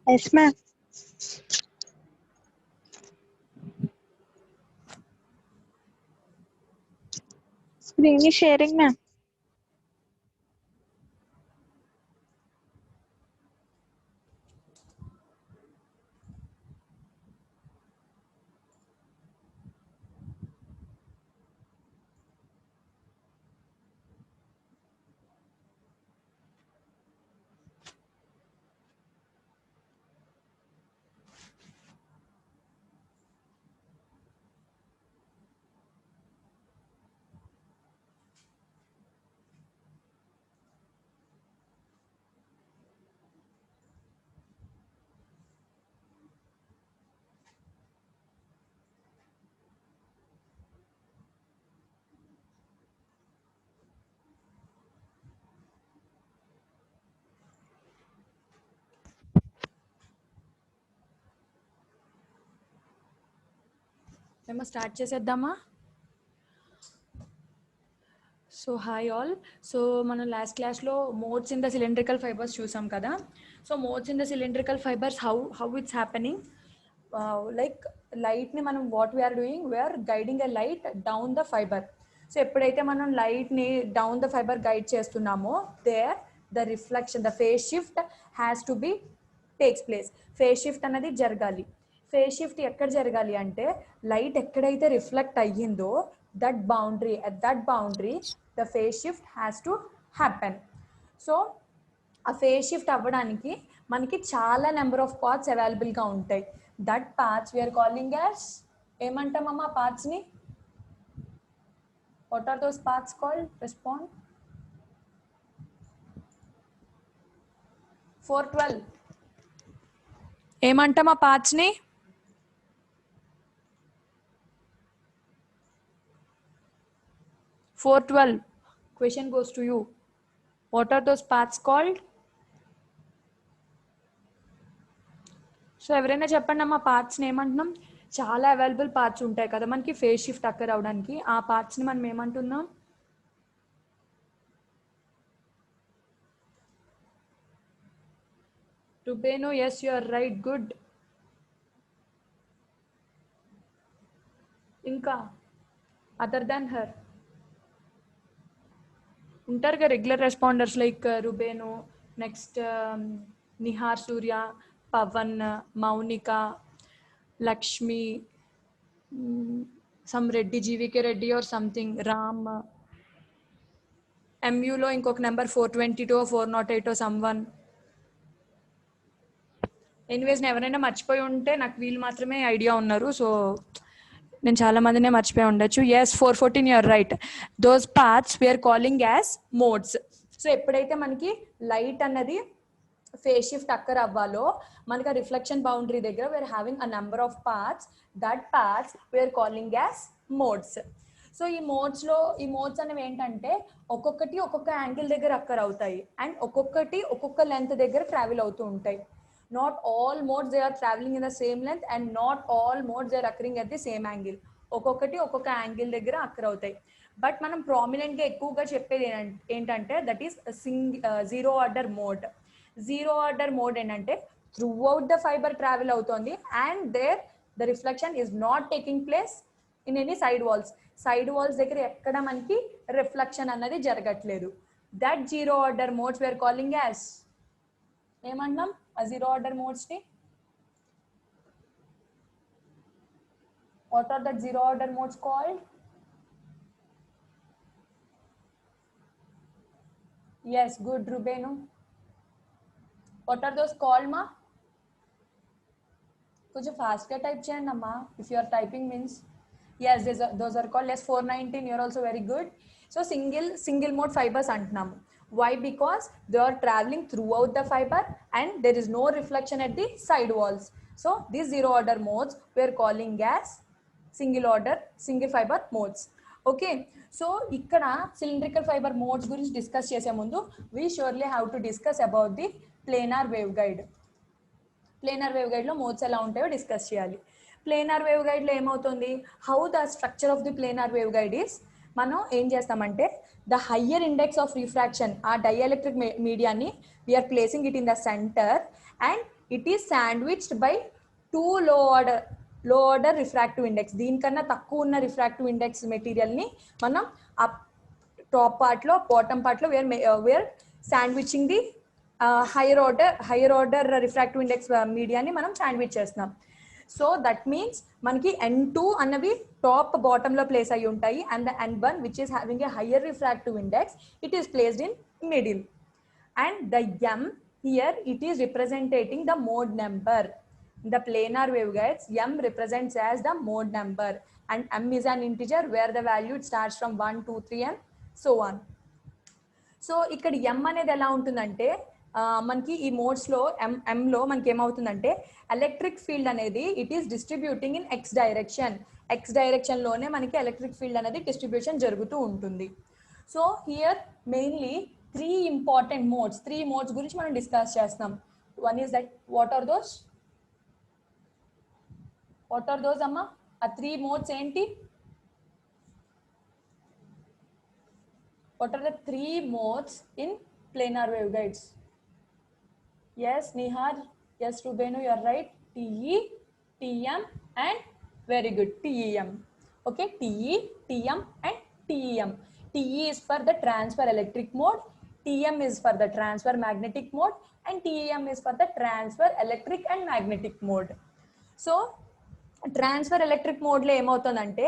Yes, ma'am. Screen is sharing, ma'am. మేము start చేసేద్దామా? So hi all. So మనం last క్లాస్లో modes in the cylindrical fibres చూసాం కదా. So modes in the cylindrical fibres how it's happening, like లైట్ని మనం what we are doing, we're guiding a light down the fibre. So ఎప్పుడైతే మనం లైట్ని down the fibre guide చేస్తున్నామో there the reflection, the phase shift has to be takes place. Phase shift అనేది జరగాలి. Phase shift ఎక్కడ జరగాలి అంటే లైట్ ఎక్కడైతే రిఫ్లెక్ట్ అయ్యిందో that boundary, at that boundary the phase shift has to happen. So ఆ phase shift అవ్వడానికి మనకి చాలా నెంబర్ ఆఫ్ పాత్స్ అవైలబుల్గా ఉంటాయి. That paths we're calling as, ఏమంటామమ్మా పాత్స్ని? What are those paths called? Respond. 412 ఏమంటాం ఆ పాత్స్ని? 412 question goes to you. What are those paths called? So ఎవరైనా చెప్పండి అమ్మా, పార్ట్స్ని ఏమంటున్నాం? చాలా అవైలబుల్ పార్ట్స్ ఉంటాయి కదా మనకి ఫేజ్ షిఫ్ట్ అక్కర్ అవడానికి. ఆ పార్ట్స్ని మనం ఏమంటున్నాం? Ruben, yes you are right, good. ఇంకా అదర్ దాన్ హర్ ఉంటారు కదా regular responders like Ruben, next Nihar Surya, Pavan, Mounika, Lakshmi, some Reddy, GVK Reddy or something, Ram. ఎంయూలో ఇంకొక నెంబర్ 422 408 సమ్ వన్. ఎనీవేస్ ఎవరైనా మర్చిపోయి ఉంటే నాకు వీళ్ళు మాత్రమే ఐడియా ఉన్నారు. సో నేను చాలా మందినే మర్చిపోయి ఉండొచ్చు. Yes 414 you are right. Those parts we are calling as modes. So ఎప్పుడైతే మనకి లైట్ అన్నది ఫేజ్ షిఫ్ట్ అక్కర్ అవ్వాలో మనకి ఆ రిఫ్లెక్షన్ బౌండరీ దగ్గర we are having a number of parts. That parts we are calling as modes. So ఈ మోడ్స్ అనేవి ఏంటంటే ఒక్కొక్కటి ఒక్కొక్క యాంగిల్ దగ్గర అక్కర్ అవుతాయి అండ్ ఒక్కొక్కటి ఒక్కొక్క లెంత్ దగ్గర ట్రావెల్ అవుతూ ఉంటాయి. Not all modes they are traveling in the same length and not all modes they are occurring at the same angle. ఒక్కొక్కటి ఒక్కొక్క యాంగిల్ దగ్గర అక్కర్ అవుతాయి. బట్ మనం ప్రామినెంట్గా ఎక్కువగా చెప్పేది ఏంటంటే that is zero order mode. Zero order mode ఏంటంటే throughout the fibre travel అవుతోంది and there the reflection is not taking place in any side walls. Side walls దగ్గర ఎక్కడ మనకి రిఫ్లెక్షన్ అన్నది జరగట్లేదు. That zero order modes we're calling as, ఏమన్నాం ఆ zero order modes ని? What are the zero order modes called? Yes, good, Rubenu. What are those called, ma? కొంచెం ఫాస్ట్గా టైప్ చేయండి అమ్మా. If you are typing means yes, those are called. Yes, 419, you're also very good. So single mode fibers అంటున్నాము. Why? Because they are traveling throughout the fiber and there is no reflection at the side walls. So these zero order modes we are calling as single fiber modes. Okay, so ఇక్కడ cylindrical fibre modes గురించి discuss చేసే ముందు we surely have to discuss about the planar wave guide. Planar wave గైడ్లో modes ఎలా ఉంటాయో discuss చేయాలి. Planar wave గైడ్లో ఏమవుతుంది, how the structure of the planar wave guide is, మనం ఏం చేస్తామంటే the higher index of refraction, ఆ డైఎలక్ట్రిక్ మీడియాని we're placing it in the centre and it is sandwiched by two low order refractive index. దీనికన్నా తక్కువ ఉన్న refractive index material ని మనం టాప్ పార్ట్ లో బాటమ్ పార్ట్ లో we're sandwiching the higher order refractive index మీడియాని మనం శాండ్విచ్ చేస్తున్నాం. సో దట్ మీన్స్ మనకి N2 అన్నవి టాప్ బాటమ్ లో ప్లేస్ అయి ఉంటాయి, and the N1 which is having a higher refractive index it is placed in middle. And the m here it is representing the mode number. In the planar waveguides, m represents as the mode number, and m is an integer where the value starts from 1 2 3 and so on. So ఇక్కడ m అనేది ఎలా ఉంటుందంటే మనకి ఈ modes లో m లో మనకి ఏమవుతుందంటే ఎలక్ట్రిక్ ఫీల్డ్ అనేది it is distributing in x direction లోనే మనకి ఎలక్ట్రిక్ ఫీల్డ్ అనేది డిస్ట్రిబ్యూషన్ జరుగుతూ ఉంటుంది. So here mainly three modes గురించి మనం డిస్కస్ చేస్తాం. One is that what are those అమ్మా? ఆ త్రీ మోడ్స్ ఏంటి? What are the three modes in planar waveguides? Yes, Nihar. Yes, Rubenu, you are right. TE, TM, and very good, TEM. Okay, TE, TM, and TEM. TE is for the transfer electric mode, TM is for the transfer magnetic mode, and TEM is for the transfer electric and magnetic mode. So, transfer electric mode lo emavutundante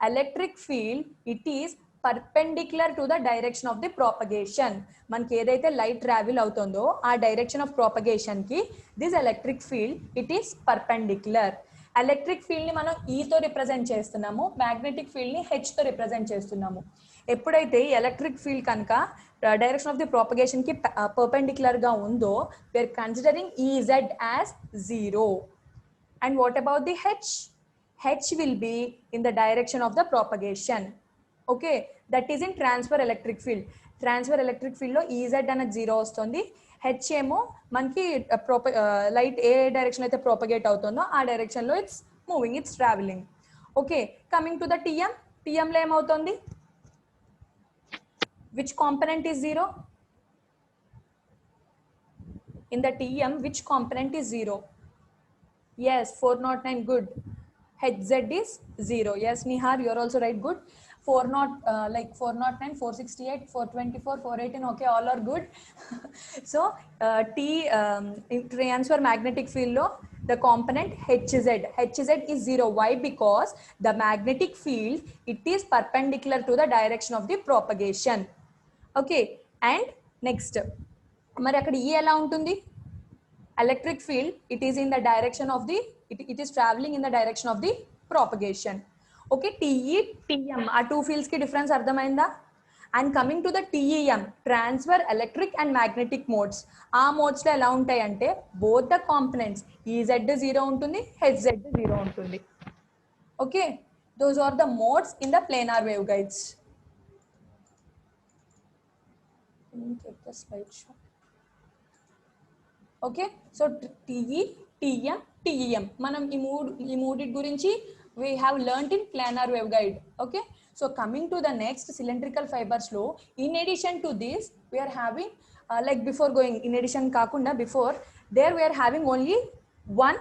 electric field it is perpendicular to the direction of the propagation. మనకి ఏదైతే light travel అవుతుందో ఆ direction of propagation కి this electric field it is perpendicular. Electric field ని మనం E తో represent చేస్తున్నాము, magnetic field ని H తో రిప్రజెంట్ చేస్తున్నాము. ఎప్పుడైతే ఎలక్ట్రిక్ ఫీల్డ్ కనుక డైరెక్షన్ ఆఫ్ ది ప్రొపగేషన్ కి పర్పెండిక్యులర్ గా ఉందో we are considering EZ as 0. And what about the H? H will be in the direction of the propagation. Okay, that is in transfer electric field. Transfer electric field లో EZ అనేది 0 వస్తుంది, H ఏమో మనకి light ఏ direction అయితే propagate అవుతుందో ఆ direction లో it's moving, it's travelling. Okay, coming to the TM లో ఏమవుతుంది? Which component is 0? In the TM which component is 0? Yes, 409, good. Hz is 0. Yes, Nihar, you are also right, good. 409, 468, 424, 418, okay, all are good. So in transfer magnetic field lo the component Hz is 0. Why? Because the magnetic field it is perpendicular to the direction of the propagation. Okay, and next మరి అక్కడ E ఎలా ఉంటుంది? Electric field it is in the direction of the it is traveling in the direction of the propagation. Okay, TE TM ఆ two fields కి difference అర్థమైందా? And coming to the TEM, transfer electric and magnetic modes, ఆ modes లో ఎలా ఉంటాయి అంటే both the components EZ 0 ఉంటుంది, HZ 0 ఉంటుంది. Okay, those are the modes in the planar waveguides. Take the slideshow. Okay, so TE TM TEM మనం ఈ మూడి గురించి we have learnt in planar waveguide. Okay, so coming to the next cylindrical fibers లో in addition to this we are having like before going in addition కాకుండా before there we are having only one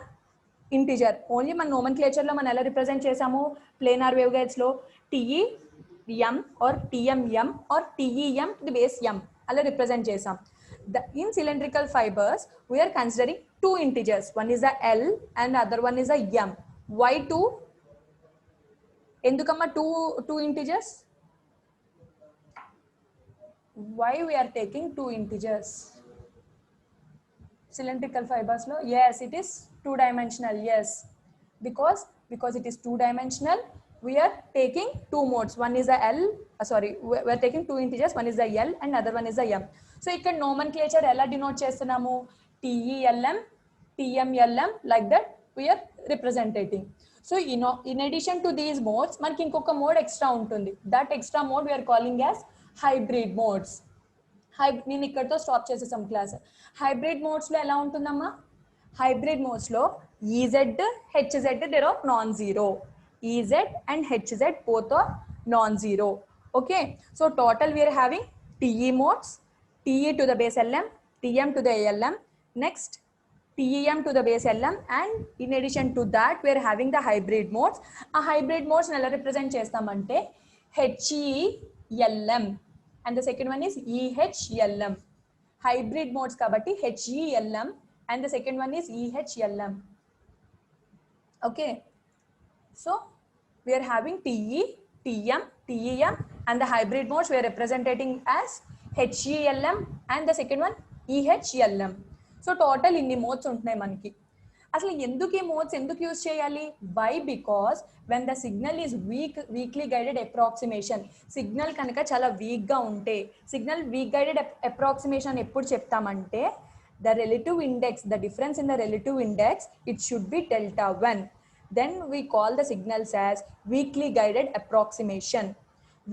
integer. Only మన nomenclature లో మనం ఎలా represent చేసాము planar waveguides లో TEM or TMM or TEM to the base m అలా represent చేసాం. In cylindrical fibers we are considering two integers, one is the L and the other one is the M. Why two? Endukamma two integers? Why we are taking two integers? Cylindrical fibers lo, yes, it is two dimensional. Yes, because it is two dimensional we are taking two modes. One is the L, we are taking two integers, one is the L and other one is the M. So ఇక్కడ nomenclature ఎలా denote చేస్తున్నాము? TELM, TMLM, like that we are representing. So in addition to these modes మనకి ఇంకొక mode extra ఉంటుంది. That extra mode we are calling as hybrid modes. నేను ఇక్కడతో stop చేసేసాం class. Hybrid modes లో ఎలా ఉంటుందమ్మా? హైబ్రిడ్ మోడ్స్ లో EZ, HZ they are non-zero. EZ and HZ both are non-zero. Okay, so total we are having TE modes, TE to the base LM, TM to the ALM. Next TEM to the base LM, and in addition to that we are having the hybrid modes. A hybrid modes ఎలా represent చేస్తామంటే HELM and the second one is EHLM. Hybrid modes kabatti HELM and the second one is EHLM. Okay, so we are having TE, TM, TEM, and the hybrid modes we are representing as HELM and the second one EHLM. So total ఇన్ని modes ఉంటున్నాయి మనకి. అసలు ఎందుకు ఈ modes ఎందుకు use చేయాలి? Why? Because when the signal is weakly guided approximation, signal కనుక చాలా వీక్గా ఉంటే, సిగ్నల్ వీక్ గైడెడ్ అప్రాక్సిమేషన్ ఎప్పుడు చెప్తామంటే the relative index, the difference in the relative index it should be delta 1. Then we call the signals as weakly guided approximation.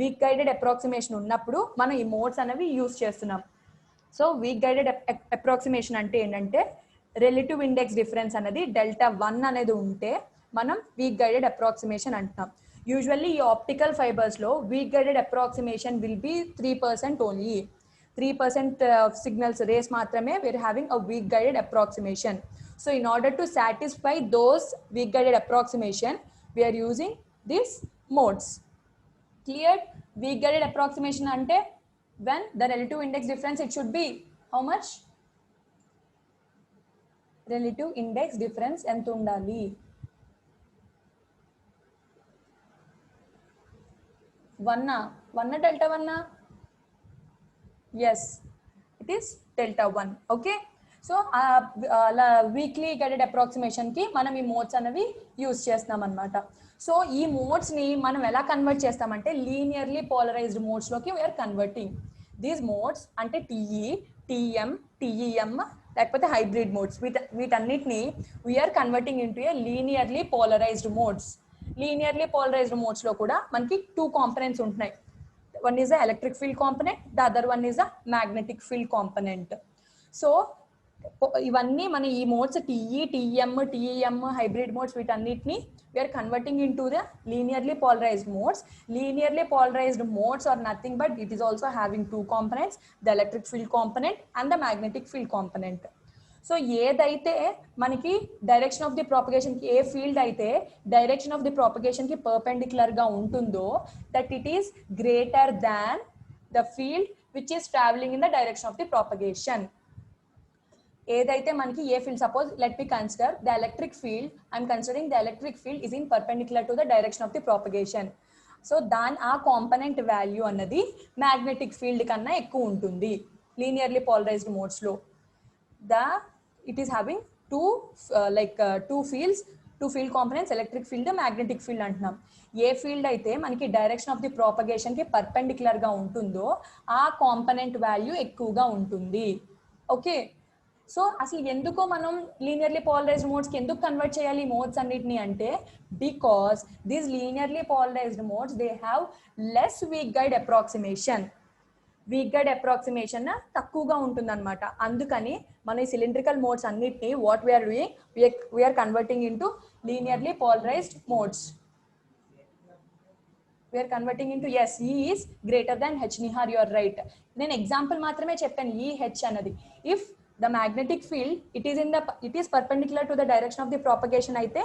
Weak guided approximation ఉన్నప్పుడు మనం ఈ modes అనేవి యూజ్ చేస్తున్నాం. So weak guided approximation అంటే ఏంటంటే relative index difference అనేది delta 1 అనేది ఉంటే మనం వీక్ గైడెడ్ అప్రాక్సిమేషన్ అంటున్నాం. యూజువల్లీ ఈ ఆప్టికల్ ఫైబర్స్లో weak guided approximation will be 3% only. 3% signals rays మాత్రమే we're having a weak guided approximation. So in order to satisfy those weak guided approximation we're using this modes. Clear? Weak guided approximation అంటే when the relative index difference it should be how much? Relative index difference ఎంత ఉండాలి? 1 delta 1? Yes, it is delta 1. Okay, so అలా weekly guided approximation కి మనం ఈ modes అనేవి use చేస్తున్నాం అనమాట. సో ఈ మోడ్స్ ని మనం ఎలా కన్వర్ట్ చేస్తామంటే లీనియర్లీ పోలరైజ్డ్ మోడ్స్ లోకి వీఆర్ కన్వర్టింగ్ దీస్ మోడ్స్. అంటే TE, TM, TEM లేకపోతే హైబ్రిడ్ మోడ్స్, వీటన్నిటిని we are converting into a linearly polarized modes. Linearly polarized modes లో కూడా మనకి 2 కాంపనెంట్స్ ఉంటున్నాయి. One is the electric field component, the other one is the magnetic field component. So ఇవన్నీ మన ఈ modes TE, TM, TEM hybrid modes వీటన్నిటిని we are converting into the linearly polarized modes. Linearly polarized modes are nothing but it is also having 2 components, the electric field component and the magnetic field component. So ఏదైతే మనకి direction of the propagation కి, ఏ field అయితే direction of the propagation కి perpendicular గా ఉంటుందో that it is greater than the field which is travelling in the direction of the propagation. ఏదైతే మనకి ఏ field, suppose let me consider the electric field, I'm considering the electric field is in perpendicular to the direction of the propagation. So ఆ component value అన్నది magnetic field కన్నా ఎక్కువ ఉంటుంది linearly polarized modes లో. It is having two fields, 2 field components, electric field, magnetic field అంటున్నాం. ఏ field అయితే మనకి direction of the propagation కి పర్పెండిక్యులర్ గా ఉంటుందో ఆ కాంపనెంట్ వాల్యూ ఎక్కువగా ఉంటుంది. ఓకే, సో అసలు ఎందుకో మనం లీనియర్లీ పోలరైజ్డ్ మోడ్స్ కి ఎందుకు కన్వర్ట్ చేయాలి మోడ్స్ అన్నిటిని అంటే because these linearly polarized modes they have less weak guide approximation. Weak guide approximation తక్కువగా ఉంటుంది అనమాట. అందుకని మన ఈ సిలిండ్రికల్ మోడ్స్ అన్నిటిని what we are doing, we are converting into linearly polarized modes. We are converting into S E is greater than H. Nihar you are right. నేను example మాత్రమే చెప్పాను ఈ హెచ్ అన్నది. If the magnetic field it is perpendicular to the direction of the propagation aithe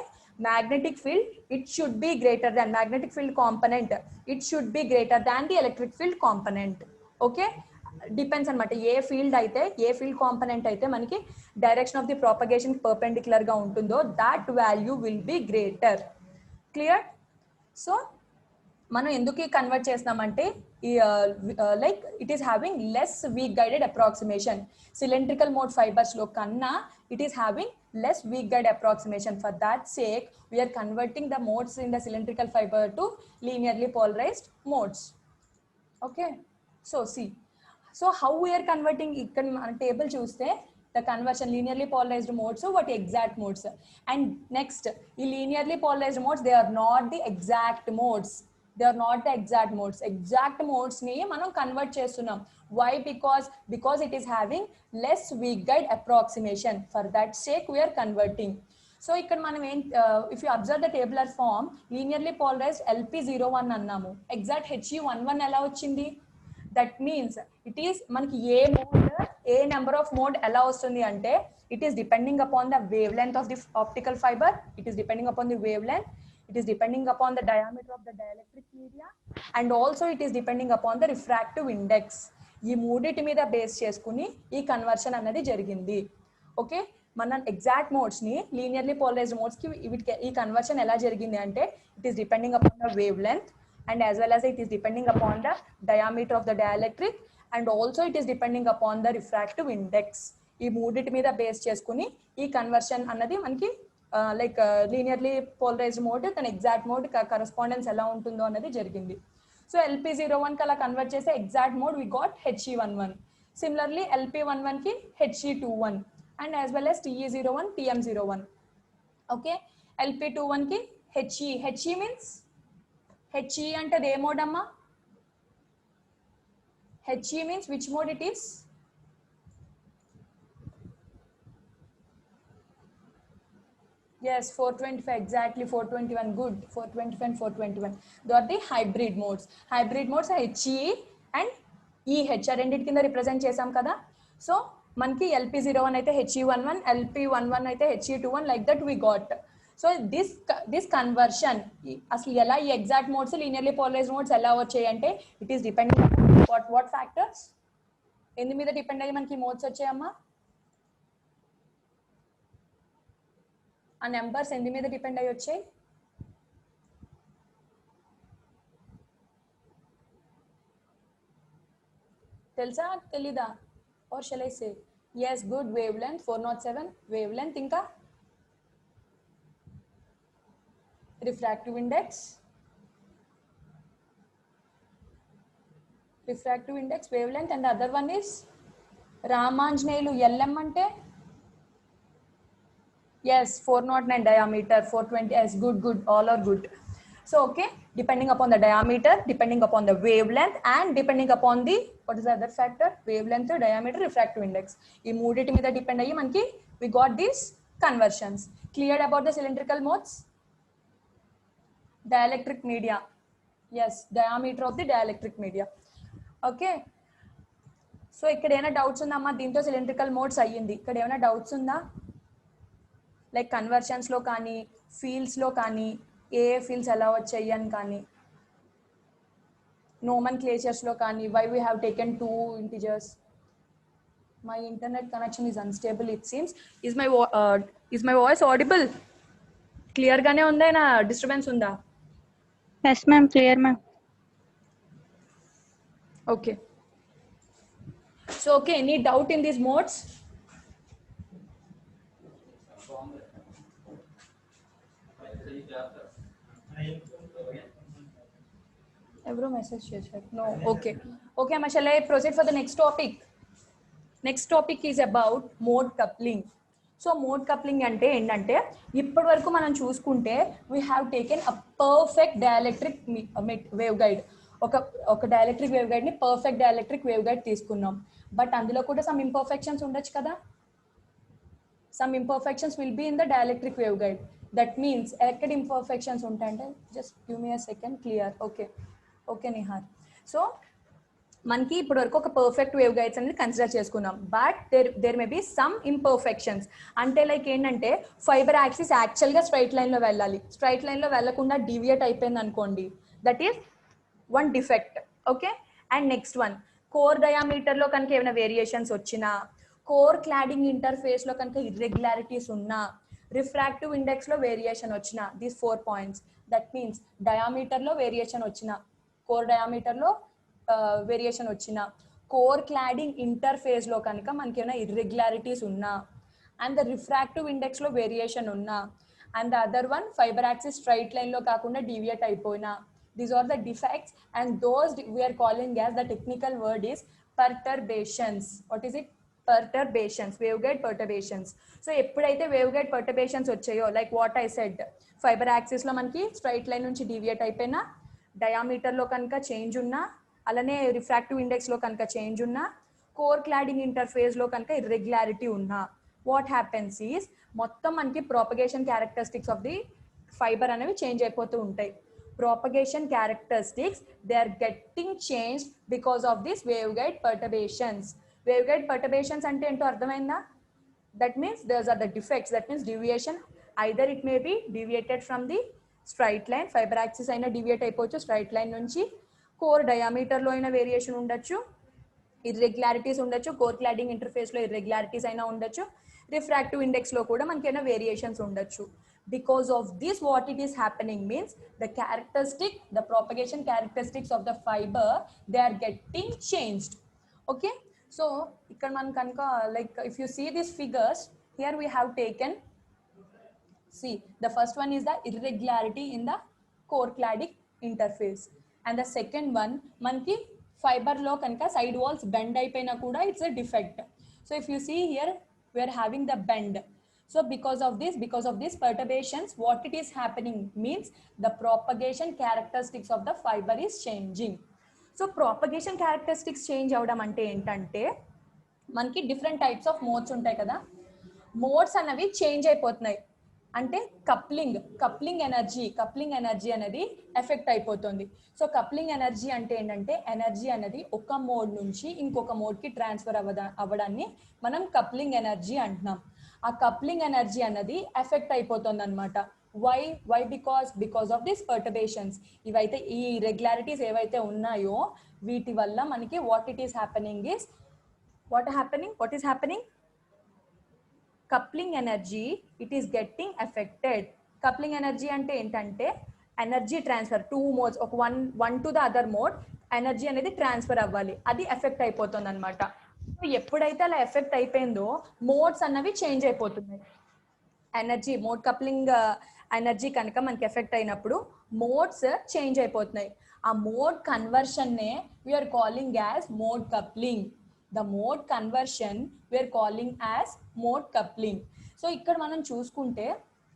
magnetic field it should be greater than magnetic field component, it should be greater than the electric field component. Okay, depends anamata A field అయితే ఏ field component అయితే మనకి direction of the propagation perpendicular గా ఉంటుందో that value will be greater. Clear? So మనం ఎందుకు convert చేస్తామంటే like it is having less week guided approximation. Cylindrical mode fibres లో కన్నా it is having less weak guide approximation. For that sake we are converting the modes in the cylindrical fiber to linearly polarized modes. Okay, so see, so how we are converting ikkada mana table chuste the conversion linearly polarized modes so what exact modes. And next ee linearly polarized modes they are not the exact modes, they are not the exact modes. Exact modes ni manam convert chestunnam. Why? Because it is having less weak guide approximation. For that sake we are converting. So ikkada manam if you observe the tabular form linearly polarized LP01 annamu, exact HE11 ela vachindi. That means it is మనకి ఏ mode ఏ number of mode ఎలా వస్తుంది అంటే it is depending upon the wavelength of the optical fiber, it is depending upon the wavelength, it is depending upon the diameter of the dielectric media, and also it is depending upon the refractive index. ఈ మూడిటి మీద base చేసుకుని ఈ conversion అన్నది జరిగింది. Okay, మన exact modes ని linearly polarized modes కి ఈ కన్వర్షన్ ఎలా జరిగింది అంటే it is depending upon the wavelength and as well as it is depending upon the diameter of the dielectric, and also it is depending upon the refractive index. ఈ మూడిటి మీద base చేసుకుని ఈ conversion అన్నది మనకి like linearly polarised mode తన exact mode correspondence ఎలా ఉంటుందో అన్నది జరిగింది. సో LP01 కి అలా కన్వర్ట్ చేస్తే exact mode we got He11. Similarly LP11 కి He21 and as well as TE01 TM01. Okay, LP21 కి He మీన్స్ He అంటే ఏ మోడ్ అమ్మా? He means which mode it is? Yes, 425, exactly 421, good. 425 and 421. They are the hybrid modes. Hybrid modes are HE and EH. రెండిటి కింద represent చేసాం కదా. So మనకి LP01 అయితే He11, LP11 అయితే He21, like that we got. So this conversion అసలు ఎలా ఈ exact modes linearly polarized modes ఎలా వచ్చాయి అంటే it is depending what factors ఎందు మీద డిపెండ్ అయ్యి మనకి మోడ్స్ వచ్చాయమ్మా? ఆ నెంబర్స్ ఎందు మీద డిపెండ్ అయ్యి వచ్చాయి? తెలుసా తెలీదా? or shall I say? Yes, good. Wavelength 407 wavelength, ఇంకా refractive index, wavelength, and the other one is Ramanjneyulu. LM ante yes 409 diameter, 420 yes, good, all are good. So okay, depending upon the diameter, depending upon the wavelength, and depending upon the what is the other factor? Wavelength, diameter, refractive index. Ee mooditi meeda depend ayyi manki we got these conversions. Cleared about the cylindrical modes? Dielectric media, yes, diameter of the dielectric media. Okay, so ikkada ena doubts unda amma? Deento cylindrical modes ayyindi. Ikkada ena doubts unda? Like conversions lo kaani, fields lo kaani, A fields ఎలా వచ్చాయి అని కానీ, nomenclatures లో కానీ, why we have taken 2 integers. My internet connection is unstable it seems. Is my voice audible? Clear గానే ఉందా? నా disturbance ఉందా? yes ma'am, clear ma'am. Okay, so okay, any doubt in these modes? Every message check. No, okay, Amma, shall I proceed for the next topic? Next topic is about mode coupling. So mode coupling ante endante ippadi varaku manam chusukunte we have taken a perfect dielectric wave guide. oka dielectric wave guide ni perfect dielectric wave guide తీసుకున్నాం. But అందులో కూడా some imperfections ఉండొచ్చు కదా. Some imperfections will be in the dielectric wave guide. That means ekkada imperfections ఉంటాయంటే just give me a second. Clear? Okay Nihar. So మనకి ఇప్పటి వరకు ఒక పర్ఫెక్ట్ వేవ్ గైడ్స్ అనేది కన్సిడర్ చేసుకున్నాం. But there may be some imperfections. అంటే like ఏంటంటే fibre axis యాక్చువల్గా స్ట్రైట్ లైన్లో వెళ్ళాలి, స్ట్రైట్ లైన్లో వెళ్ళకుండా డీవియేట్ అయిపోయింది అనుకోండి, that is one defect. Okay, and next one core డయామీటర్లో కనుక ఏమైనా వేరియేషన్స్ వచ్చినా, కోర్ క్లాడింగ్ ఇంటర్ఫేస్లో కనుక ఇర్రెగ్యులారిటీస్ ఉన్నా, రిఫ్రాక్టివ్ ఇండెక్స్లో వేరియేషన్ వచ్చిన, దీస్ 4 points. దట్ మీన్స్ డయామీటర్లో వేరియేషన్ వచ్చిన, కోర్ డయామీటర్లో వేరియేషన్ వచ్చిన, కోర్ క్లాడింగ్ ఇంటర్ఫేస్ లో కనుక మనకి ఏమైనా ఇర్రెగ్యులారిటీస్ ఉన్నా, అండ్ ద రిఫ్రాక్టివ్ ఇండెక్స్ లో వేరియేషన్ ఉన్నా, and the other one fibre axis straight line లో కాకుండా డీవియేట్ అయిపోయినా, these are the defects and those we are calling as the technical word is perturbations. What is it? Perturbations, wave guide perturbations. So ఎప్పుడైతే wave guide పర్టర్బేషన్స్ వచ్చాయో, like what I said, fibre axis లో మనకి straight line నుంచి deviate అయిపోయినా, diameter లో కనుక change ఉన్నా, అలానే రిఫ్రాక్టివ్ ఇండెక్స్ లో కనుక చేంజ్ ఉన్నా, కోర్ క్లాడింగ్ ఇంటర్ఫేస్ లో కనుక ఇర్రెగ్యులారిటీ ఉన్నా, వాట్ హ్యాపెన్స్ ఈస్ మొత్తం మనకి propagation characteristics of the fibre అనేవి చేంజ్ అయిపోతూ ఉంటాయి. propagation characteristics, they are getting changed because of these waveguide perturbations. Waveguide perturbations ante ento ardhamainda? That means those are the defects. That means deviation. Either it may be deviated from the straight line, fiber axis aina deviate అయిపోవచ్చు straight line నుంచి, core diameter లో అయినా variation ఉండొచ్చు, irregularities ఉండొచ్చు, core cladding interface లో irregularities అయినా ఉండొచ్చు, refractive index లో కూడా మనకైనా వేరియేషన్స్ ఉండొచ్చు. Because of this, what it is happening means the propagation characteristics of the fiber, they are getting changed. Okay, so ikkada man kanka, like if you see these figures here, we have taken, see, the first one is the irregularity in the core cladic interface, and the second one manki fiber lo kanka side walls bend అయిపోయినా కూడా it's a defect. So if you see here, we are having the bend. So because of this perturbations, what it is happening means the propagation characteristics of the fiber is changing. So propagation characteristics change avadam ante entante, మనకి different types of modes ఉంటాయి కదా, modes అనేవి change అయిపోతున్నాయి. అంటే coupling energy అనేది effect అయిపోతుంది. So coupling energy అంటే ఏంటంటే, ఎనర్జీ అనేది ఒక మోడ్ నుంచి ఇంకొక మోడ్కి ట్రాన్స్ఫర్ అవ్వడాన్ని మనం కప్లింగ్ ఎనర్జీ అంటున్నాం. ఆ కప్లింగ్ ఎనర్జీ అనేది ఎఫెక్ట్ అయిపోతుంది అనమాట. Why because of this perturbations. ఇవైతే ఈ ఇర్రెగ్యులారిటీస్ ఏవైతే ఉన్నాయో వీటి వల్ల మనకి what is happening, coupling energy, it is getting affected. Coupling energy ante entante, energy transfer, two modes, one to the other mode, energy అనేది ట్రాన్స్ఫర్ అవ్వాలి, అది ఎఫెక్ట్ అయిపోతుంది అనమాట. ఎప్పుడైతే అలా ఎఫెక్ట్ అయిపోయిందో మోడ్స్ అన్నవి చేంజ్ అయిపోతున్నాయి. ఎనర్జీ మోడ్ కప్లింగ్ ఎనర్జీ కనుక మనకి ఎఫెక్ట్ అయినప్పుడు మోడ్స్ చేంజ్ అయిపోతున్నాయి. ఆ మోడ్ కన్వర్షన్నే we are calling as mode coupling. The mode conversion we are calling as mode coupling. So ikkada manam chuskunte,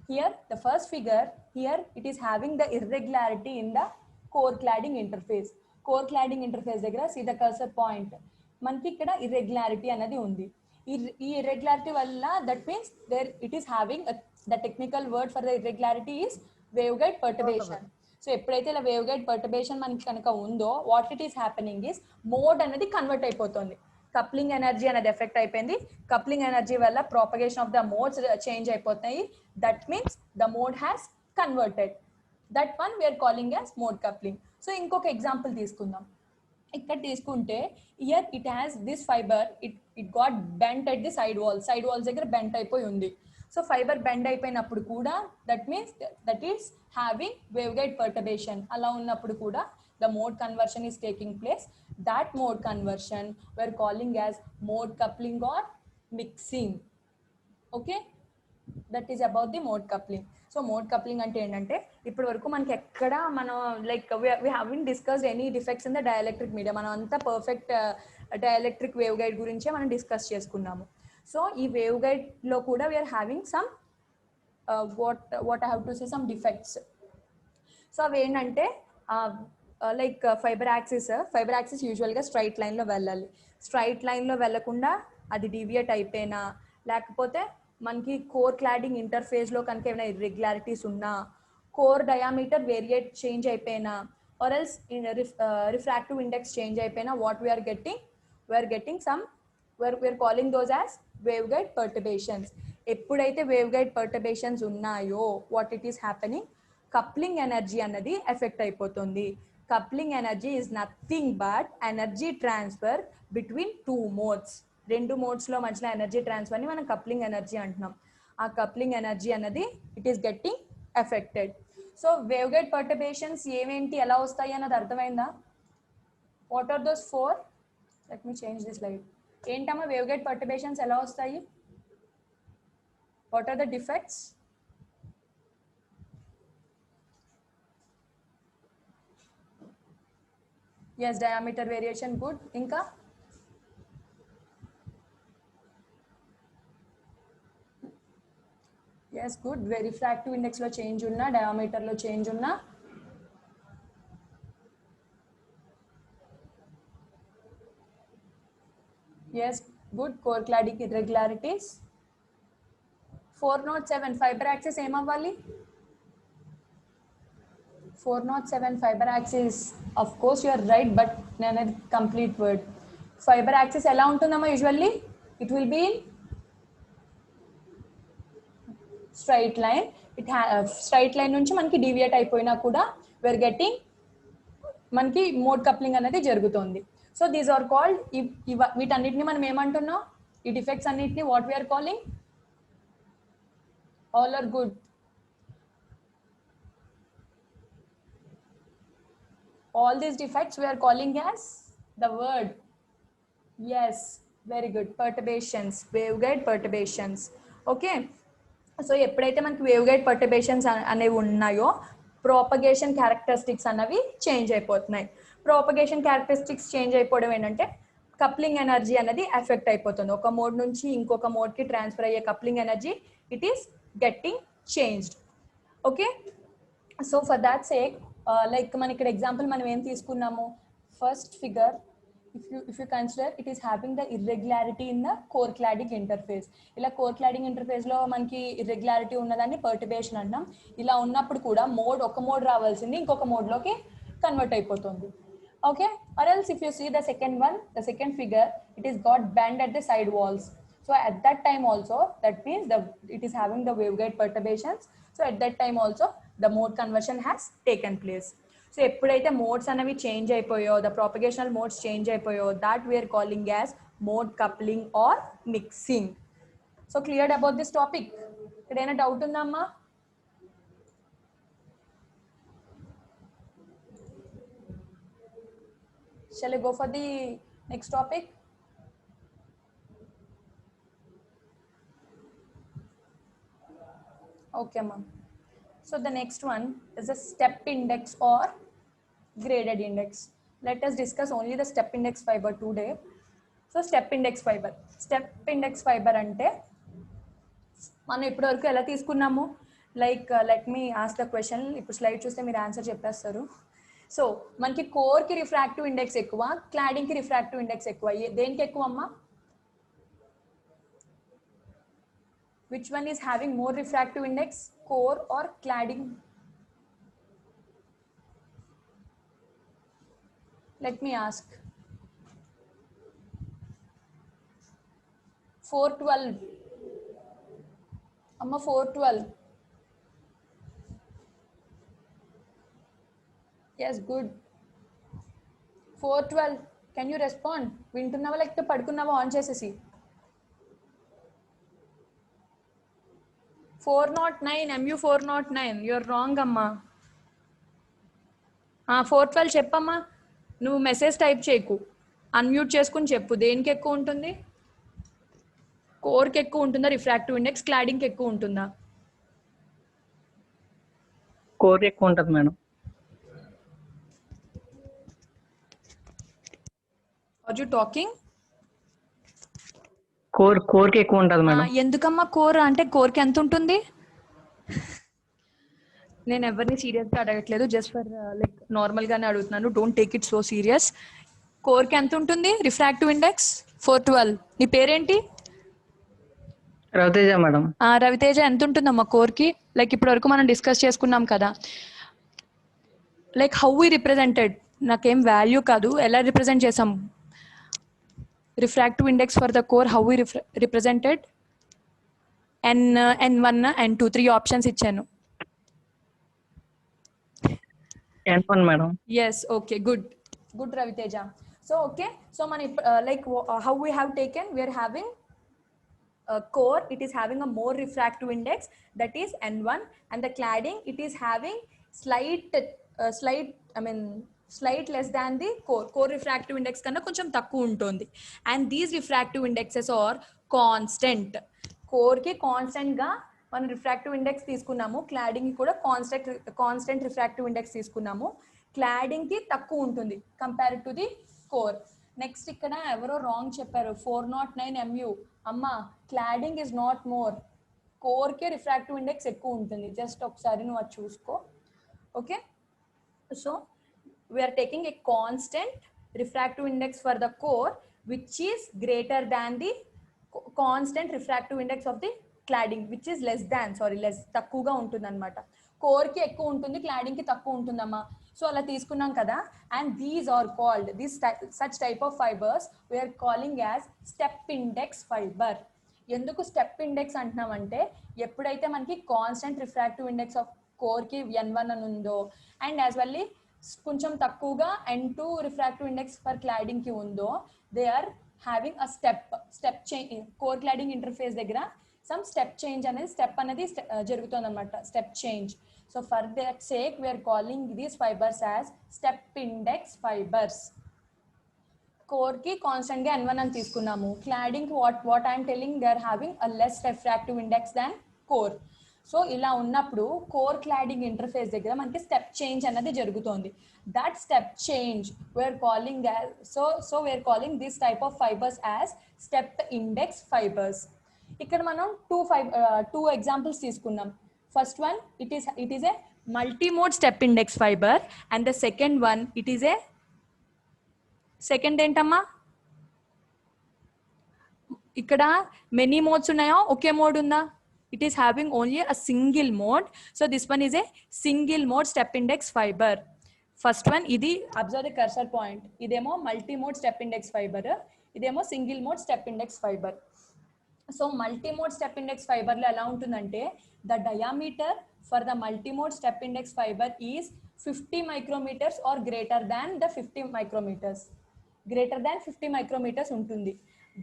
here the first figure, here it is having the irregularity in the core cladding interface. Core cladding interface దగ్గర see the cursor point, మనకి ఇక్కడ irregularity అనేది ఉంది. ఈ irregularity వల్ల, that means there it is having the technical word for the irregularity is waveguide perturbation. So ఎప్పుడైతే ఇలా waveguide perturbation మనకి కనుక ఉందో, what it is happening is mode అనేది కన్వర్ట్ అయిపోతుంది. కప్లింగ్ ఎనర్జీ అనేది ఎఫెక్ట్ అయిపోయింది. కప్లింగ్ ఎనర్జీ వల్ల propagation of the modes change అయిపోతాయి. That means the mode has converted. That one we are calling as mode coupling. So ఇంకొక example తీసుకుందాం. ఇక్కడ తీసుకుంటే here it has this fibre, it got bent at the side walls దగ్గర bent అయిపోయి ఉంది. So fibre bend అయిపోయినప్పుడు కూడా that means that is having waveguide perturbation. అలా ఉన్నప్పుడు కూడా the mode conversion is taking place. That mode conversion we are calling as mode coupling or mixing. Okay, that is about the mode coupling. So mode coupling ante endante, ippadu varaku manaki ekkada mana like we haven't discussed any defects in the dielectric medium. Mana anta perfect dielectric waveguide gurinche మనం discuss చేసుకున్నాము. So ee waveguide lo kuda we are having some what I have to say, some defects. So అవి ఏంటంటే like fibre axis యూజువల్గా straight లైన్లో వెళ్ళాలి. Straight లైన్లో వెళ్ళకుండా అది డీవియేట్ అయిపోయినా, లేకపోతే మనకి కోర్ క్లాడింగ్ ఇంటర్ఫేస్లో కనుక ఏమైనా ఇర్రెగ్యులారిటీస్ ఉన్నా, కోర్ డయామీటర్ చేంజ్ అయిపోయినా, or else refractive index change అయిపోయినా, what we are getting some we are calling those as waveguide perturbations. ఎప్పుడైతే వేవ్గైడ్ పర్టర్బేషన్స్ ఉన్నాయో what it is happening, coupling energy అన్నది ఎఫెక్ట్ అయిపోతుంది. Coupling energy is nothing but energy transfer between two modes. రెండు మోడ్స్లో మధ్యలో energy ట్రాన్స్ఫర్ని మనం coupling energy అంటున్నాం. ఆ కప్లింగ్ ఎనర్జీ అన్నది it is getting affected. So waveguide perturbations ఏమేంటి, ఎలా వస్తాయి అన్నది అర్థమైందా? What are those four? Let me change this slide. ఏంటమ్మా వేవ్గైడ్ పర్టర్బేషన్స్ ఎలా వస్తాయి? What are the defects? yes, diameter variation, good. Inka yes, good. Refractive index lo change unna, diameter lo change unna, yes, good. Core cladic irregularities. 407 fiber axis em avvali, 407 fiber axis. Of course you are right, but నేను complete word. Fiber axis ఎలా ఉంటుందమ్మా usually? It will be in straight line. Straight line నుంచి మనకి deviate అయిపోయినా కూడా we are getting మనకి mode coupling అనేది జరుగుతుంది. సో దీస్ ఆర్ కాల్డ్, వీటన్నిటిని మనం ఏమంటున్నాం, ఈ డిఫెక్ట్స్ అన్నిటిని what we are calling, all are good, all these defects we are calling as the word, yes, very good, perturbations, waveguide perturbations. Okay, so ఎప్పుడైతే మనకి వేవ్గైడ్ పర్టర్బేషన్స్ అనేవి ఉన్నాయో ప్రోపగేషన్ క్యారెక్టరిస్టిక్స్ అనేవి చేంజ్ అయిపోతున్నాయి. ప్రోపగేషన్ క్యారెక్టరిస్టిక్స్ చేంజ్ అయిపోవడం ఏంటంటే coupling energy అనేది effect అయిపోతుంది. ఒక మోడ్ నుంచి ఇంకొక మోడ్కి ట్రాన్స్ఫర్ అయ్యే coupling energy it is getting changed. Okay, so for that sake like మన ఇక్కడ ఎగ్జాంపుల్ మనం ఏం తీసుకున్నాము, first figure if you consider it is having the irregularity in the core cladding interface. ఇలా కోర్ క్లాడింగ్ ఇంటర్ఫేస్ లో మనకి irregularity ఉన్నదాన్ని పర్టర్బేషన్ అంటాం. ఇలా ఉన్నప్పుడు కూడా మోడ్ ఒక మోడ్ రావాల్సింది ఇంకొక మోడ్ లోకి కన్వర్ట్ అయిపోతుంది. Okay, or else if you see the second figure, it is got bend at the side walls. So at that time also, that means it is having the waveguide perturbations. So at that time also the mode conversion has taken place. So ఎప్పుడైతే modes అనేవి change అయిపోయో, the propagational modes change అయిపోయో, that we are calling as mode coupling or mixing. So cleared about this topic? ఇక్కడైనా doubt ఉందా అమ్మా? Shall I go for the next topic? Okay, ma'am. So the next one is a step index or graded index. Let us discuss only the step index fiber today. So step index fiber అంటే మనం ఇప్పటి వరకు ఎలా తీసుకున్నాము, like let me ask the question. ఇప్పుడు slide చూస్తే మీరు answer చెప్పేస్తారు. సో మనకి కోర్కి రిఫ్రాక్టివ్ ఇండెక్స్ ఎక్కువ, క్లాడింగ్కి రిఫ్రాక్టివ్ ఇండెక్స్ ఎక్కువ. దేనికి ఎక్కువ అమ్మా? Which one is having more refractive index, core or cladding? Let me ask. 412. Amma 412. Yes, good. 412. Can you respond? వింటున్నావా లేకపోతే పడుకున్నావా? ఆన్ చేసేసి. 409, MU 409. You're wrong అమ్మా. 412 చెప్పమ్మా. నువ్వు మెసేజ్ టైప్ చేయకు, అన్మ్యూట్ చేసుకుని చెప్పు. దేనికి ఎక్కువ ఉంటుంది? కోర్కి ఎక్కువ ఉంటుందా రిఫ్రాక్టివ్ ఇండెక్స్, క్లాడింగ్కి ఎక్కువ ఉంటుందా? కోర్ ఎక్కువ ఉంటుంది మేడం. Are you talking? కోర్కి ఎక్కువ ఉంటుంది మేడం. ఎందుకమ్మా కోర్ అంటే కోర్కి ఎంత ఉంటుంది? నేను ఎవరిని సీరియస్గా అడగట్లేదు, జస్ట్ ఫర్ లైక్ నార్మల్గానే అడుగుతున్నాను. Don't take it so serious. కోర్కి ఎంత ఉంటుంది రిఫ్రాక్టివ్ ఇండెక్స్? 412. నీ పేరేంటి? రవితేజ మేడం. రవితేజ, ఎంత ఉంటుందమ్మా కోర్కి? లైక్ ఇప్పటి వరకు మనం డిస్కస్ చేసుకున్నాం కదా, లైక్ హౌ వి రిప్రజెంటెడ్, నాకేం వాల్యూ కాదు, ఎలా రిప్రజెంట్ చేసాం refractive index for the core, how we represented? N1, N2, 3 options ఇచ్చాను. N1 madam. Yes, okay, good Raviteja. So okay, so man like how we have taken, we are having a core, it is having a more refractive index, that is N1, and the cladding it is having slight less than the core refractive index కన్నా కొంచెం తక్కువ ఉంటుంది. And these refractive indexes are constant. కోర్కి కాన్స్టెంట్గా మనం refractive index తీసుకున్నాము, క్లాడింగ్కి కూడా constant refractive index తీసుకున్నాము. క్లాడింగ్కి తక్కువ ఉంటుంది compare to the core. Next ఇక్కడ ఎవరో రాంగ్ చెప్పారు, 409 MU. అమ్మ, క్లాడింగ్ ఈజ్ నాట్ మోర్, కోర్కే రిఫ్రాక్టివ్ ఇండెక్స్ ఎక్కువ ఉంటుంది. జస్ట్ ఒకసారి నువ్వు అది చూసుకో. Okay, so we are taking a constant refractive index for the core which is greater than the constant refractive index of the cladding which is less తక్కువగా ఉంటుంది అనమాట. కోర్కి ఎక్కువ ఉంటుంది, క్లాడింగ్కి తక్కువ ఉంటుందమ్మా. సో అలా తీసుకున్నాం కదా. And these are called this such type of fibres we are calling as step index fibre. ఎందుకు స్టెప్ ఇండెక్స్ అంటున్నామంటే ఎప్పుడైతే మనకి కాన్స్టెంట్ రిఫ్రాక్టివ్ ఇండెక్స్ ఆఫ్ కోర్కి N1 అని ఉందో, అండ్ యాజ్ వెల్లీ కొంచెం తక్కువగా N2 రిఫ్రాక్టివ్ ఇండెక్స్ ఫర్ క్లాడింగ్కి ఉందో, they are having a step change core cladding interface దగ్గర సమ్ స్టెప్ చేంజ్ అనేది జరుగుతుంది అనమాట, step change. So for that sake we are calling these fibres as step index fibres. కోర్కి కాన్స్టెంట్గా N1 అని తీసుకున్నాము, cladding what I'm telling they are having a less refractive index than core. So ఇలా ఉన్నప్పుడు core cladding interface దగ్గర మనకి step change అనేది జరుగుతుంది. That step change we are calling we are calling this type of fibres as step index fibres. ఇక్కడ మనం two examples తీసుకున్నాం. First one it is a multimode step index fibre, and the second one it is a second ఏంటమ్మా, ఇక్కడ many modes ఉన్నాయా, ఒకే mode ఉందా? It is having only a single mode. So this one is a single mode step index fibre. First one ఇది observe the cursor point, ఇదేమో multi mode step index fibre, ఇదేమో single mode step index fibre. So multi mode step index ఫైబర్లో ఎలా ఉంటుందంటే the diameter for the multi mode step index fibre is 50 micrometers or greater than the 50 micrometers. Greater than 50 micrometers ఉంటుంది.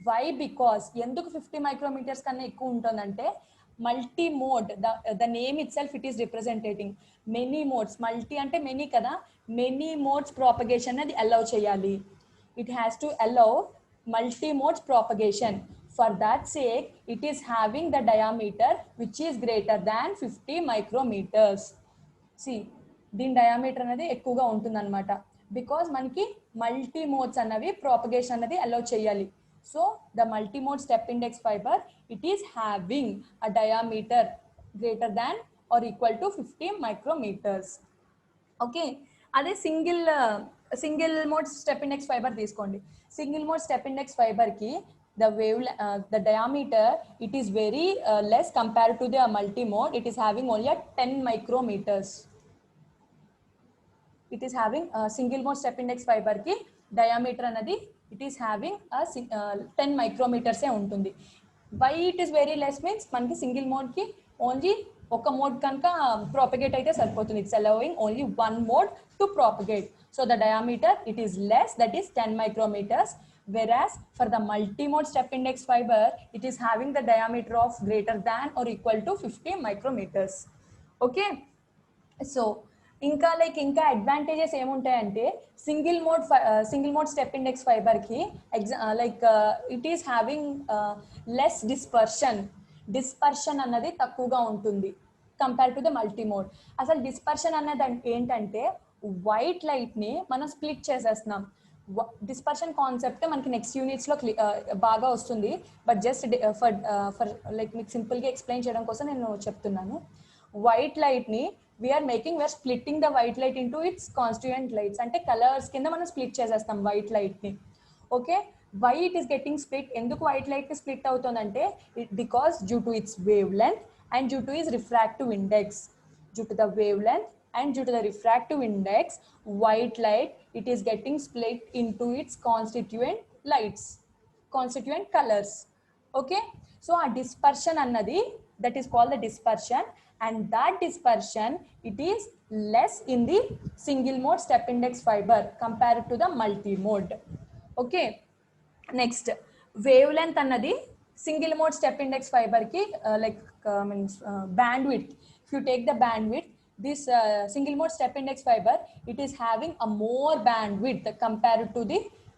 Why? Because ఎందుకు 50 micrometers కన్నా ఎక్కువ ఉంటుందంటే multi mode, the name itself it is representing many modes. Multi అంటే many కదా, many modes propagation అది allow చేయాలి. It has to allow multi modes propagation. For that sake it is having the diameter which is greater than 50 micrometers. See దీని diameter అనేది ఎక్కువగా ఉంటుంది అనమాట, because మనకి మల్టీ మోడ్స్ అన్నవి ప్రాపగేషన్ అనేది అలౌ చేయాలి. So the multi mode step index fibre it is having a diameter greater than or equal to 50 micrometers. Okay, అదే single mode step index fibre తీసుకోండి. సింగిల్ మోడ్ స్టెప్ ఇండెక్స్ ఫైబర్కి the diameter it is very less compared to the multi mode. It is having only 10 micrometers. It is having a single mode step index fiber ki diameter anadi it is having a 10 micrometers e untundi. Why it is very less means manki single mode ki only oka mode kanka propagate aithe sarpotundi. It's allowing only one mode to propagate. So the diameter it is less, that is 10 micrometers. Whereas for the multi-mode step index fiber, it is having the diameter of greater than or equal to 50 micrometers. Okay. So, ఇంకా advantages ఏముంటాయంటే single mode step index fibre కి it is having less dispersion అన్నది తక్కువగా ఉంటుంది compare to the multi mode. అసలు dispersion అన్నది ఏంటంటే white light ని మనం స్ప్లిట్ చేసేస్తున్నాం. డిస్పర్షన్ కాన్సెప్ట్ మనకి నెక్స్ట్ యూనిట్స్ లో బాగా వస్తుంది, బట్ జస్ట్ ఫర్ లైక్ మీకు సింపుల్ గా ఎక్స్ప్లెయిన్ చేయడం కోసం నేను చెప్తున్నాను. వైట్ లైట్ ని we are splitting the white light into its constituent lights, అంటే కలర్స్ కింద మనం స్ప్లిట్ చేసేస్తాం వైట్ లైట్ ని. Okay, why it is getting split? ఎందుకు వైట్ లైట్ కి స్ప్లిట్ అవుతుందంటే because due to its wavelength and due to its refractive index. Due to the wavelength and due to the refractive index, white light it is getting split into its constituent colors. Okay, so a dispersion annadi, that is called the dispersion, and that dispersion it is less in the single mode step index fiber compared to the multi mode. Okay, next wavelength annadi single mode step index fiber ki bandwidth. If you take the bandwidth, this single mode step index fiber it is having a more bandwidth compared to the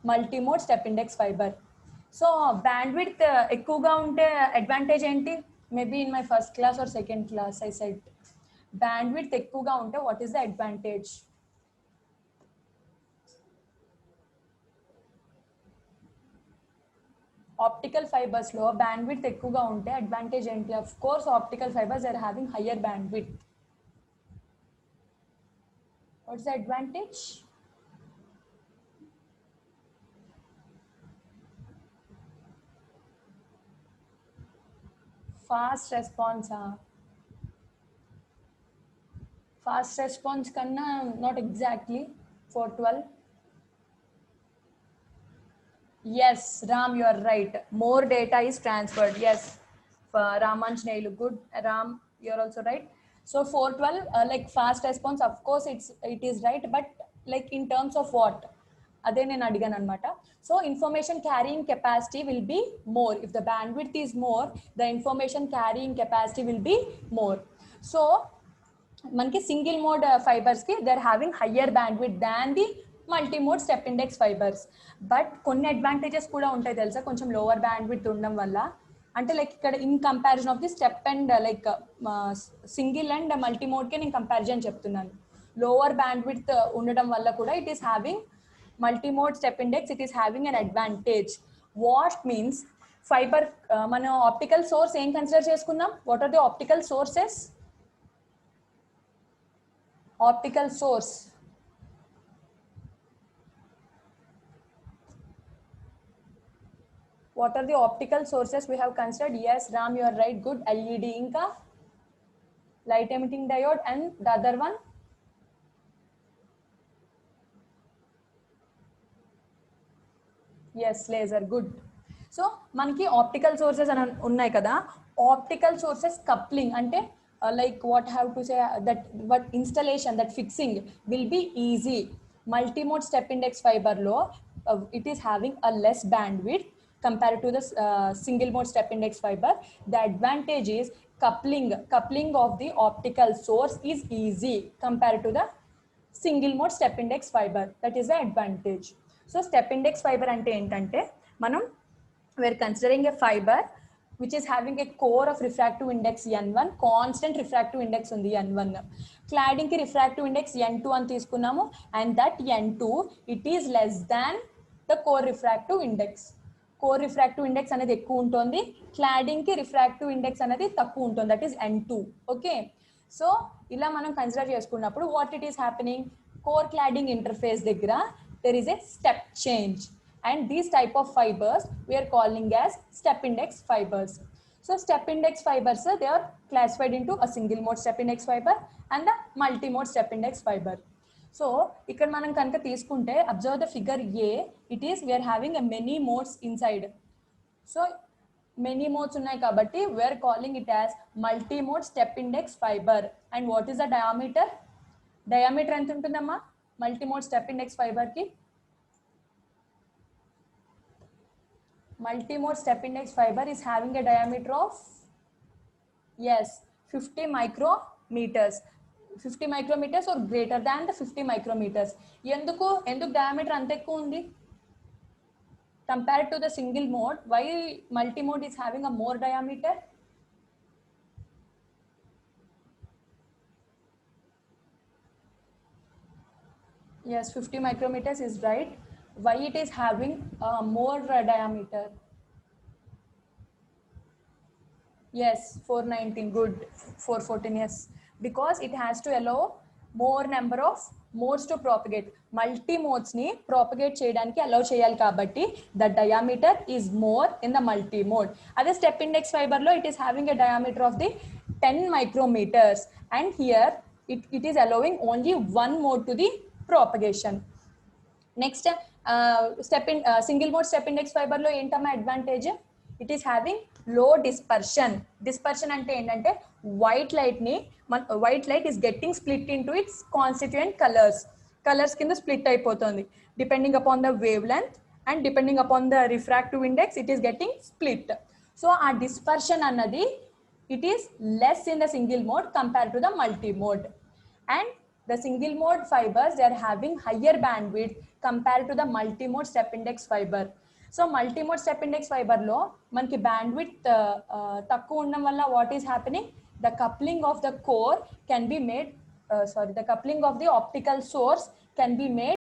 multi mode step index fiber. So bandwidth ఎక్కువగా ఉంటే advantage ఏంటి? Maybe in my first class or second class I said bandwidth ఎక్కువగా ఉంటే what is the advantage? Optical fibres లో bandwidth ఎక్కువగా ఉంటే advantage ఏంటి? Of course optical fibres are having higher bandwidth. What's the advantage? Fast response. fast response kanna not exactly 412. Yes, Ram, you are right. More data is transferred. Yes, Ramanjneilu, good. Ram, you are also right. So 412, like fast response, of course, it is right, but like in terms of what? అదే నేను అడిగాను అనమాట. So information carrying capacity will be more. If the bandwidth is more, the information carrying capacity will be more. So మనకి single mode fibres కి they are having higher bandwidth than the multi mode step index fibres. But కొన్ని advantages కూడా ఉంటాయి తెలుసా, కొంచెం lower bandwidth ఉండడం వల్ల. అంటే లైక్ ఇక్కడ in comparison of the step and like single and multi మోడ్కే నేను కంపారిజన్ చెప్తున్నాను. లోవర్ బ్యాండ్విడ్త్ ఉండడం వల్ల కూడా it is having multi mode step index, it is having an advantage. What means fibre మనం ఆప్టికల్ సోర్స్ ఏం consider చేసుకున్నాం? What are the optical sources? Optical source. What are the optical sources we have considered? Yes, Ram, you are right. Good. LED, inka light emitting diode, and the other one? Yes, laser. Good. So మనకి optical sources అని ఉన్నాయి కదా. Optical sources coupling అంటే like what I have to say, that what installation, that fixing will be easy. Multi-mode step index fiber low, it is having a less bandwidth compared to the single mode step index fiber. The advantage is coupling of the optical source is easy compared to the single mode step index fiber. That is the advantage. So step index fiber ante entante manam we are considering a fiber which is having a core of refractive index n1, constant refractive index ఉంది n1. cladding ki refractive index n2 అని తీసుకున్నాము, and that n2 it is less than the core refractive index. core refractive index అనేది ఎక్కువ ఉంటుంది, cladding కి refractive index అనేది తక్కువ ఉంటుంది, that is n2. Okay, so ఇలా మనం కన్సిడర్ చేసుకున్నప్పుడు what it is happening, core cladding interface దగ్గర there is a step change. And these type of fibers we are calling as step index fibers. So step index fibers, they are classified into a single mode step index fiber and the multi mode step index fiber. So ikkada manam kanaka teeskunte, observe the figure A, it is we are having a many modes inside. So many modes unnai kabatti we are calling it as multi mode step index fiber. And what is the diameter? Diameter ఎంత ఉంటుందమ్మా multi mode step index fiber ki? Multi-mode step index fiber is having a diameter of, yes, 50 micrometers. 50 micrometers or greater than the 50 micrometers. ఎందుకు diameter అంత ఎక్కువ ఉంది compared to the single mode? Why multi-mode is having a more diameter? Yes, 50 micrometers is right. Why it is having more diameter? Yes, 419, good. 414, yes, because it has to allow more number of modes to propagate. Multi modes ni propagate cheyadaniki allow cheyali kabatti the diameter is more in the multi mode. Other step index fiber lo it is having a diameter of the 10 micrometers, and here it is allowing only one mode to the propagation. Next, single mode step index fiber lo entama advantage, it is having low dispersion. Dispersion ante endante white light is getting split into its constituent colors kinda split అయిపోతుంది depending upon the wavelength and depending upon the refractive index, it is getting split. So our dispersion annadi it is less in the single mode compared to the multi mode. And the single mode fibers, they are having higher bandwidth compared to the multi mode step index fiber. So multi mode step index fiber lo manki bandwidth takku undam valla what is happening, the coupling of the core can be made the coupling of the optical source can be made